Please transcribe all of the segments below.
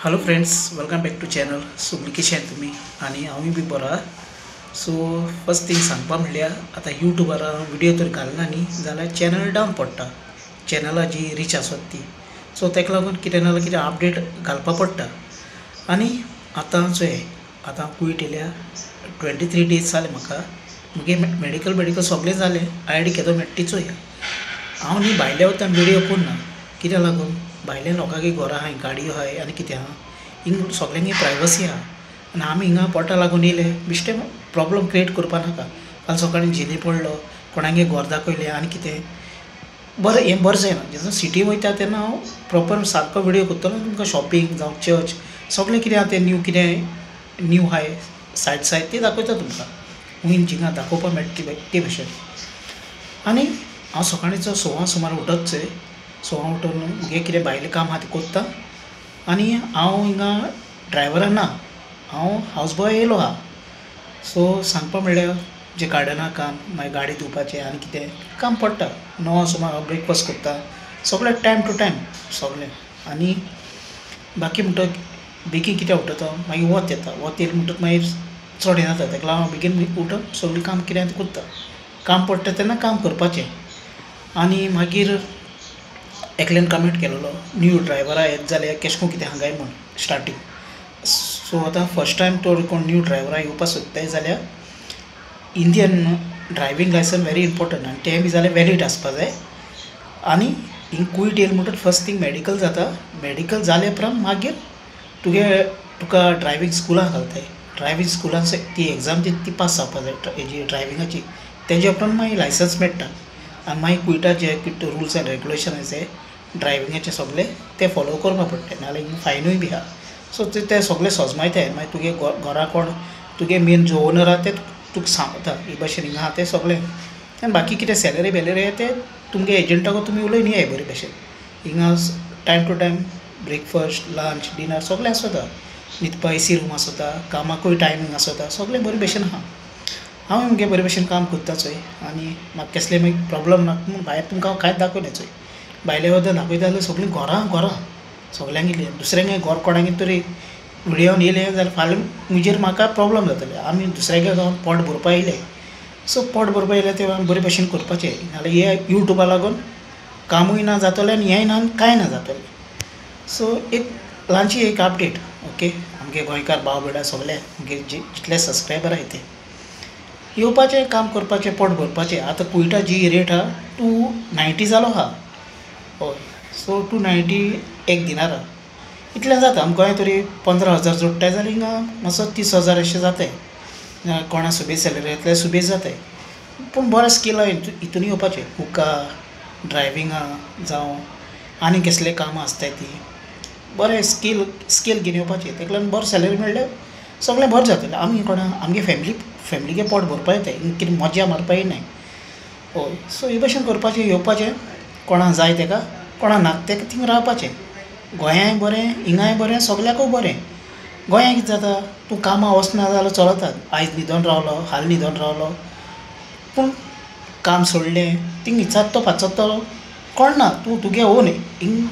Hello friends, welcome back to channel. सगळीं कशी आहे तुम्ही? आणि हांवूय बी बरो. सो फर्स्ट थिंग सांगपा म्हणल्यार आतां यूट्यूबार व्हिडिओ तर घालना न्ही जाल्यार चॅनल डावन पडटा, चॅनला जी रीच आसत ती. सो ताका लागून कितें ना जाल्यार कितें अपडेट घालपा पडटा. आनी आतांचो आतां क्वीट येयल्या 23 days जाले म्हाका. मुगे मेडिकल सगळें जालें. ID केदो मेळटा चोय. हांव न्ही भायल्या वतान व्हिडिओ करना. कित्याक लागून भायल्या लोकांकी घरां आहाय, गाडयो आहाय आनी कितें आहा, हिंग सगल्यांकी प्रायवसी आहा. आनी आमी हिंगा पोटा लागून येयले बेश्टे प्रॉब्लम क्रिएट करपा नाका. काल सकाळीं झेली पडलो, कोणागे घर दाखयलें आनी कितें हें बरें जायना. जेन्ना सिटी वयता तेन्ना हांव प्रॉपर सारको व्हिडिओ करतलो. तुमकां शॉपिंग जावं चर्च सगळें कितें आहा तें न्यू आहाय सायट्स आहाय ते दाखयता तुमकां. खूंय जिंगा दाखोवपा मेळटा ते भशेन. आनी हांव सकाळींचो 6 सुमार उठोचोय. 6 उठून मुगे कितें भायलें काम आहा तें कोत्ता. आनी हांव हिंगा ड्रायव्हरा ना, हांव हावज बॉय येयलो आहा. सो सांगपा म्हणल्यार जे गार्डना काम, मागीर गाडी धुवपाचें आनी कितें काम पडटा. 9 सुमार हांव ब्रेकफास्ट करता. सगळें टायम टू टायम सगळें. आनी बाकी म्हणटा बेगीन कितें उठता, मागीर वत येता. वत येयलें म्हणटच मागीर चड हें जाता. ताका लागून हांव बेगीन उठोन सगळीं काम कितें तें करता. काम पडटा तेन्ना काम करपाचें. आनी मागीर एकल्यान कमेंट केलोलो न्यू ड्रायव्हरा येत जाल्यार केश कोन कितें हांगाय म्हूण स्टार्टींग. सो आतां फर्स्ट टायम तर कोण न्यू ड्रायव्हरा येवपा सोदताय जाल्यार Indian driving licence very important आनी तें बी जाल्यार वॅलीड आसपा जाय. आनी हिंग क्वीट येयलें म्हणटच फर्स्ट थिंग मेडिकल जाता. मेडिकल जाले उपरांत मागीर तुका ड्रायवींग स्कुलान घालताय. ड्रायवींग स्कुलान ती एग्जाम ती पास जावपा जाय हेजी ड्रायविंगाची. तेज्या उपरांत मागीर लायसन्स मेळटा. आनी मागीर क्विटा जे रुल्स एंड रेग्युलेशन आसाय ड्रायविंगाचे सगळे ते फॉलो करपा पडटा. नाल्यार हिंगा फायनूय बी आहा. सो ते सगळे सोजमायताय. मागीर तुगे घरा कोण तुगे मेन जो ओनर आहा ते तुका सांगता ही भाशेन हिंगा आहा तें सगळें. आनी बाकी कितें सॅलरी बेलरी आहा तें तुमगे एजंटाको तुमी उलयन येयाय बरे भशेन. हिंगा time to time breakfast, lunch, dinner सगळें आसता. न्हिदपा AC रूम आसता. कामाकूय टायमींग आसता. सगळें बरे भशेन आहा. हांव मुगे बरे भशेन काम करता चोय. आनी म्हाका कसलें मागीर प्रॉब्लम ना म्हूण भायर तुमकां हांव कांयच दाखयना चोय. भायल्या वयता दाखयता जाल्यार सगळीं घरां सगल्यांक येयलें. दुसऱ्यांगे घर कोणागे तरी व्हिडिओन येयलें जाल्यार फाल्यां मुजेर म्हाका प्रॉब्लम जातलें. आमी दुसऱ्यागे गांवांत पोट भरपा येयले. सो पोट भरपा येयले ते बरे भशेन करपाचें. नाल्यार हे यूट्यूबा लागून कामूय ना जातलें आनी हेंय ना कांय ना जातलें. सो एक ल्हानशी एक अपडेट. ओके, आमगे गोंयकार भाव बेडा सगळे आमगे जितले सबस्क्रायबर आहाय ते येवपाचें, काम करपाचें, पोट भरपाचें. आतां क्विटा जी रेट आहा 290 जालो आहा. हय, सो 290 एक दिनार आहा. इतलें जाता. आमकां गोंय तरी 15,000 जोडटाय जाल्यार हिंगा मातसो 30,000 अशें जाताय. कोणा सुबेज सॅलरी येतल्यार सुबेज जाताय. पूण बरें स्कील हितून येवपाचें. कुका, ड्रायविंगा जावं आनी कसलें कामां आसताय ती बरें स्कील घेवन येवपाचें. ताका लागून बरें सॅलरी मेळ्ळ्यार सगळें बरें जातलें. आमी आमगे फॅमिलीगे पोट भरपा येताय. कितें मजा मारपा येयनाय. हय, सो हे भशेन करपाचें, येवपाचें. कोणा जाय ताका, कोणा नाका ताका थिंगा रावपाचें. गोंयाय बरें, हिंगाय बरें, सगल्याकूय बरें. गोंयां कितें जाता, तूं कामां वचना जाल्यार चलता. आयज न्हिदोन रावलो, हाल न्हिदोन रावलो, पूण काम सोडलें थिंग इचारतो पाचोतो कळना. तूं तुगे ओन हिंग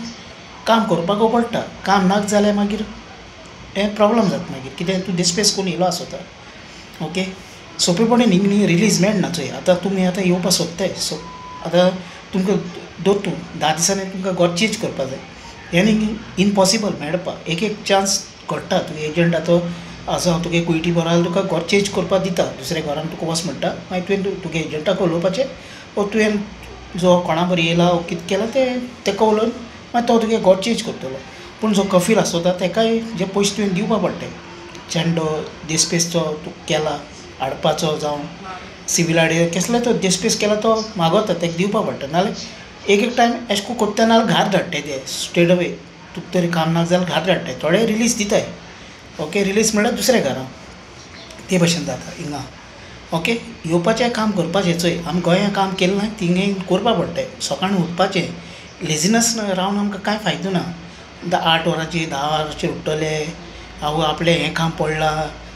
काम करपाकू पडटा. काम नाका जाल्यार मागीर हें प्रॉब्लम जाता. मागीर कितें तूं डिस्पेस करून येयलो आसता. ओके, सोंपेपणी न्ही रिलीज मेळना चोय. आतां तुमी येवपा सोदताय. सो आतां तुमकां तूं 10 दिसांनी तुमकां घर चेंज करपा जाय. हें न्ही इम्पॉसिबल मेळपा. एक चान्स घडटा. तुवें एजंट आतां आसा तुगे क्विटी बरो जाल्यार तुका घर चेंज करपा दिता. दुसऱ्या घरान तुका वच म्हणटा. मागीर तुवें तुगे एजंटाक उलोवपाचें वो तुवें जो कोणा बरी येयला वो कितें केलां तेका उलोवन मागीर तो तुगे घर चेंज करतलो. पूण जो कफील आसता ताकाय जे पयशे तुवें दिवपा पडटाय. चेंडो देस्पेसचो तूं केला हाडपाचो जावं सिवील आडी कसलो तो देस्पेस केला तो मागोता ताका दिवपा पडटा. नाल्यार एक टायम एशें को कोत्ता नाल्यार घार धाडटाय ते स्ट्रेट अवे. तुका तरी काम नाका जाल्यार घार धाडटाय. थोडे रिलीज दिताय. ओके, रिलीज म्हणल्यार दुसऱ्या घरा ते भशेन जाता हिंगा. ओके, येवपाचें, काम करपाचें चोय. आमी गोंया काम केलें ना थिंगाय करपा पडटाय. सकाळीं उठपाचें. लेजिनस रावन आमकां कांय फायदो ना. 8 वरांचेर 10 वरांचेर उठ्ठले, हांव आपलें हें काम पडलां,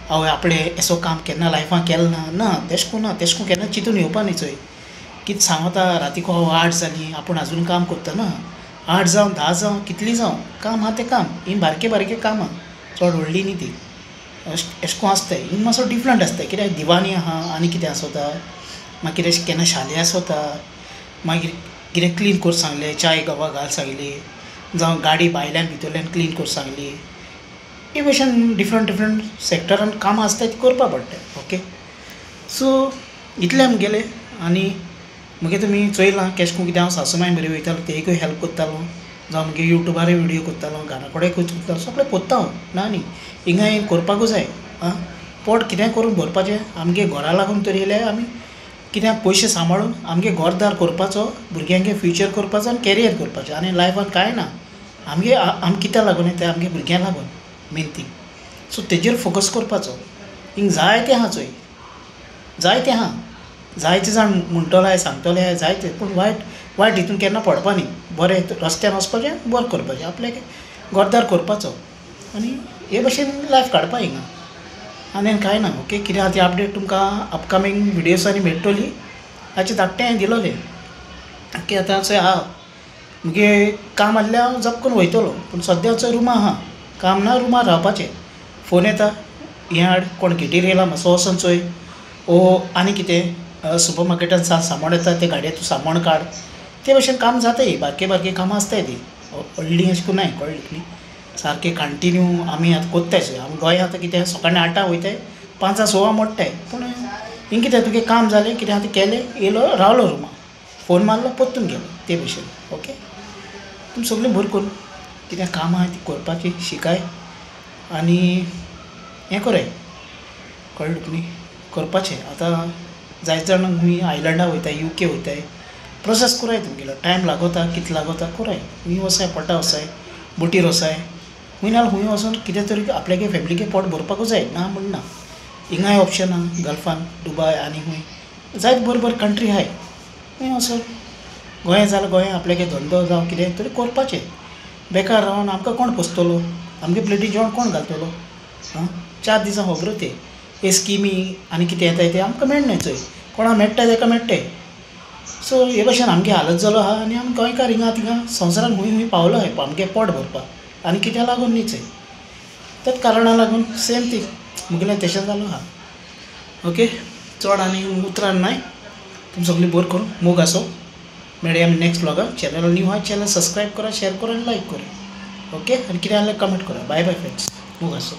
हांव आपलें एसो काम केन्ना लायफान केलें ना. तेशें कोन्न केन्ना चिंतून येवपा न्ही चोय. कितें सांगता रातीको 8 जालीं आपूण आजून काम करता ना. 8 जावं 10 जावं कितली जावं काम आहा तें काम ही बारके काम आहा चड व्हडली न्ही ती अशें को आसताय ही मातसो डिफरंट आसता कित्याक दिवानी आहा आनी कितें आसोता मागीर कितें केन्ना शाले आसोता मागीर कितें क्लीन कोर सांगलें चाय घाल सांगली जावं गाडी भायल्यान भितरल्यान क्लीन कोर सांगली हे भशेन डिफरंट सॅक्टरान कामां आसताय ती करपा पडटाय ओके सो इतलें आमगेलें आनी मागीर तुमी चोयलां केश कोन कितें हांव सासूमाय बरें वयतालो तेयकूय हेल्प कोत्तालो जावं मागीर युट्यूबारूय व्हिडियो कोत्तालो घरा कडेन कोत्तालो सगळें कोत्ता हांव ना न्ही हिंगा येवन करपाकूच जाय आं पोट कितें करून भरपाचें आमगे घरा लागून तरी येयल्यार आमी कित्याक पयशे सांबाळून आमगे घरदार करपाचो भुरग्यांगे फ्युचर करपाचो आनी कॅरियर करपाचें आनी लायफान कांय ना आमी कित्याक लागून येता आमगे भुरग्यांक लागून मेन थींग सो तेजेर फोकस करपाचो हिंग जायतें आहा चोय जायतें आहा जायते जाण म्हणटले सांगतले जायते पूण वायट हितून केन्ना पडपा न्ही बरें रस्त्यान वचपाचें बरें करपाचें आपल्याक घरदार करपाचो आनी हे भशेन लायफ काडपा हिंगा आनी कांय ना ओके कितें आहा ती अपडेट तुमकां अपकमींग विडियोसांनी मेळटली हाचें धाकटें हांवें दिलोलें ओके आतां चोय आहा मुगे काम आसल्यार हांव जपकून वयतलो पूण सद्या चोय रुमा आहा काम ना रुमार रावपाचें फोन येता हें हाड कोण गेटीर येयला मातसो वचोन चोय ओ आनी कितें सुपर मार्केटान सामान येता ते गाडये तूं सामान काड ते भशेन काम जाताय बारके कामां आसताय ती व्हडलीं अशें करून न्हय कळ्ळें न्ही सारकें कंटिन्यू आमी आतां कोत्ताय चोय आमी गोंयांत आतां कितें सकाळीं 8 वयताय 5 6 मोडटाय पूण हिंग कितें तुगे काम जालें कितें आतां केलें येयलो रावलो रुमा फोन मारलो पोत्तून गेलो ते भशेन ओके तुमी सगळीं बरें करून कितें काम आहा ती करपाची शिकाय आनी हें कोराय कळ्ळें तुका न्ही करपाचें आतां जायते जाण खूंय आयलंडा वयताय UK वयताय प्रोसेस कोराय तुमगेलो टायम लागोता कितें लागोता कोराय खूंय वसाय पोटा वसाय बोटीर वसाय खूंय नाल्यार खूंय वचून कितें तरी आपल्यागे फॅमिलीगे पोट भरपाकूच जाय ना म्हण ना हिंगाय ऑप्शन आहा गल्फान दुबय आनी खूंय जायत बरी कंट्री आहाय खूंय वचून गोंया जाल्यार गोंया आपल्यागे धंदो जावं कितें तरी करपाचें बेकार रावन आमकां कोण पोसतलो आमगे प्लेटी जेवण कोण घालतलो आं 4 दिसां खबरो ते हे स्किमी आनी कितें येताय ते आमकां मेळनाय चोय कोणा मेळटाय ताका मेळटाय सो हे भशेन आमगे हालत जालो आहा आनी आमी गोंयकार हिंगा थिंगा संवसारान खूंय पावलो आहाय आमगे पोट भरपाक आनी कित्या लागून न्ही चोय त्याच कारणाक लागून सेम थींग मुगेलें तशें जालो आहा ओके चड आनी उतरां नाय तुमी सगळीं बरें करून मोग आसो मेळया आमी नेक्स्ट व्लॉगाक चॅनल न्यू आहा चॅनल सबस्क्रायब करा शेअर करा आनी लायक करा ओके आनी कितें जाल्यार कमेंट करा बाय फ्रेंड्स मोग आसो